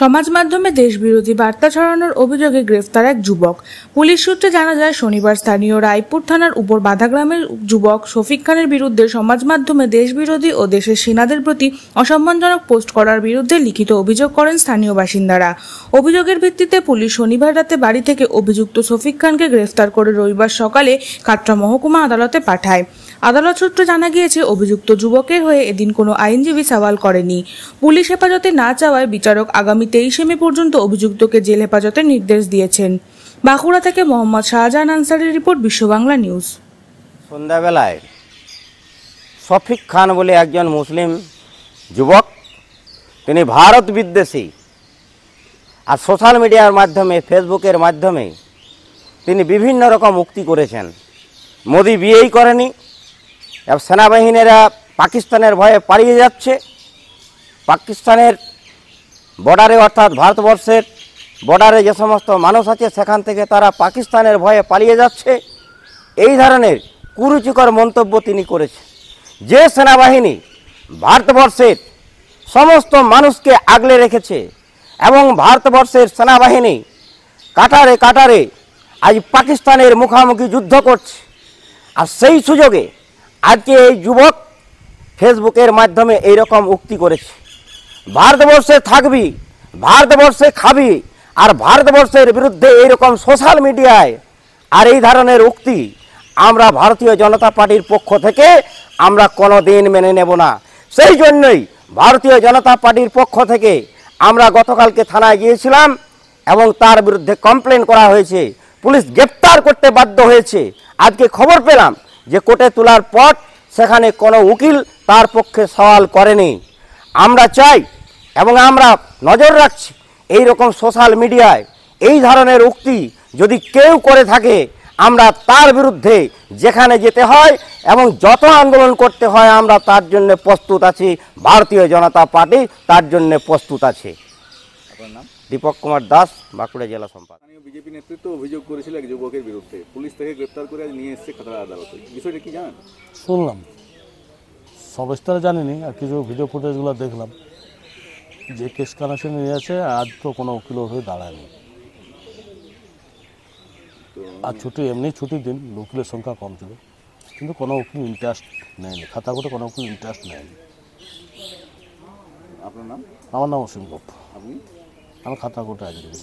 সমাজ মাধ্যমে দেশবিরোধী বার্তা ছড়ানোর অভিযোগে গ্রেফতার এক যুবক। পুলিশ সূত্রে জানা যায়, শনিবার স্থানীয় রায়পুর থানার উপর বাধা গ্রামের যুবক শফিক খানের বিরুদ্ধে সমাজ মাধ্যমে দেশবিরোধী ও দেশের সেনাদের প্রতি অসম্মানজনক পোস্ট করার বিরুদ্ধে লিখিত অভিযোগ করেন স্থানীয় বাসিন্দারা। অভিযোগের ভিত্তিতে পুলিশ শনিবার রাতে বাড়ি থেকে অভিযুক্ত শফিক খানকে গ্রেফতার করে রবিবার সকালে কাটরা মহকুমা আদালতে পাঠায়। আদালত সূত্রে জানা গিয়েছে, অভিযুক্ত যুবকের হয়ে এদিন কোনো আইনজীবী সওয়াল করেনি। পুলিশ হেফাজতে না চাওয়ায় বিচারক আগামী 23 মে পর্যন্ত অভিযুক্তকে জেল হেফাজতের নির্দেশ দিয়েছেন। বাঁকুড়া থেকে মোহাম্মদ শাহজাহান আনসারের রিপোর্ট, বিশ্ব বাংলা নিউজ। সন্ধ্যাবেলায় শফিক খান বলে একজন মুসলিম যুবক, তিনি ভারত বিদ্বেষী, আর সোশ্যাল মিডিয়ার মাধ্যমে, ফেসবুকের মাধ্যমে তিনি বিভিন্ন রকম উক্তি করেছেন। মোদি বিয়েই করেনি, সেনাবাহিনীরা পাকিস্তানের ভয়ে পালিয়ে যাচ্ছে, পাকিস্তানের বর্ডারে অর্থাৎ ভারতবর্ষের বর্ডারে যে সমস্ত মানুষ আছে সেখান থেকে তারা পাকিস্তানের ভয়ে পালিয়ে যাচ্ছে, এই ধরনের কুরুচিকর মন্তব্য তিনি করেছেন। যে সেনাবাহিনী ভারতবর্ষের সমস্ত মানুষকে আগলে রেখেছে এবং ভারতবর্ষের সেনাবাহিনী কাটারে কাটারে আজ পাকিস্তানের মুখোমুখি যুদ্ধ করছে, আর সেই সুযোগে আজকে এই যুবক ফেসবুকের মাধ্যমে এইরকম উক্তি করেছে। ভারতবর্ষে থাকবি, ভারতবর্ষে খাবি, আর ভারতবর্ষের বিরুদ্ধে এইরকম সোশ্যাল মিডিয়ায় আর এই ধরনের উক্তি আমরা ভারতীয় জনতা পার্টির পক্ষ থেকে আমরা কোনো দিন মেনে নেব না। সেই জন্যই ভারতীয় জনতা পার্টির পক্ষ থেকে আমরা গতকালকে থানায় গিয়েছিলাম এবং তার বিরুদ্ধে কমপ্লেন করা হয়েছে। পুলিশ গ্রেপ্তার করতে বাধ্য হয়েছে। আজকে খবর পেলাম যে কোর্টে তোলার পর সেখানে কোনো উকিল তার পক্ষে সওয়াল করেনি। আমরা চাই এবং আমরা নজর রাখছি, এই রকম সোশ্যাল মিডিয়ায় এই ধরনের উক্তি যদি কেউ করে থাকে, আমরা তার বিরুদ্ধে যেখানে যেতে হয় এবং যত আন্দোলন করতে হয় আমরা তার জন্য প্রস্তুত আছি। ভারতীয় জনতা পার্টি তার জন্য প্রস্তুত আছে। আপনার নাম? দীপক কুমার দাস, বাঁকুড়া জেলা সম্পাদক। বিজেপি নেতৃত্ব অভিযোগ করেছিল এক যুবকের বিরুদ্ধে, পুলিশ থেকে গ্রেপ্তার করে আজ নিয়ে এসেছে খাতড়া আদালতে। বিষয়টা কি জানেন? শুনলাম, সবিস্তারে জানিনি, আর কিছু ভিডিও ফুটেজগুলো দেখলাম। যে কেস কানেকশন নিয়ে আছে, আজ তো কোনো উকিল হয়ে দাঁড়ায়নি। আর ছুটি, এমনি ছুটির দিন, উকিলের সংখ্যা কম ছিল, কিন্তু কোনো উকিল ইন্টারেস্ট নেয়নি, খাতা করে কোনো উকিল ইন্টারেস্ট নেয়নি। আপনার নাম? আমার নাম অসীম গোপ, আপনি? আমার খাতা কোর্টে আইনজীবী।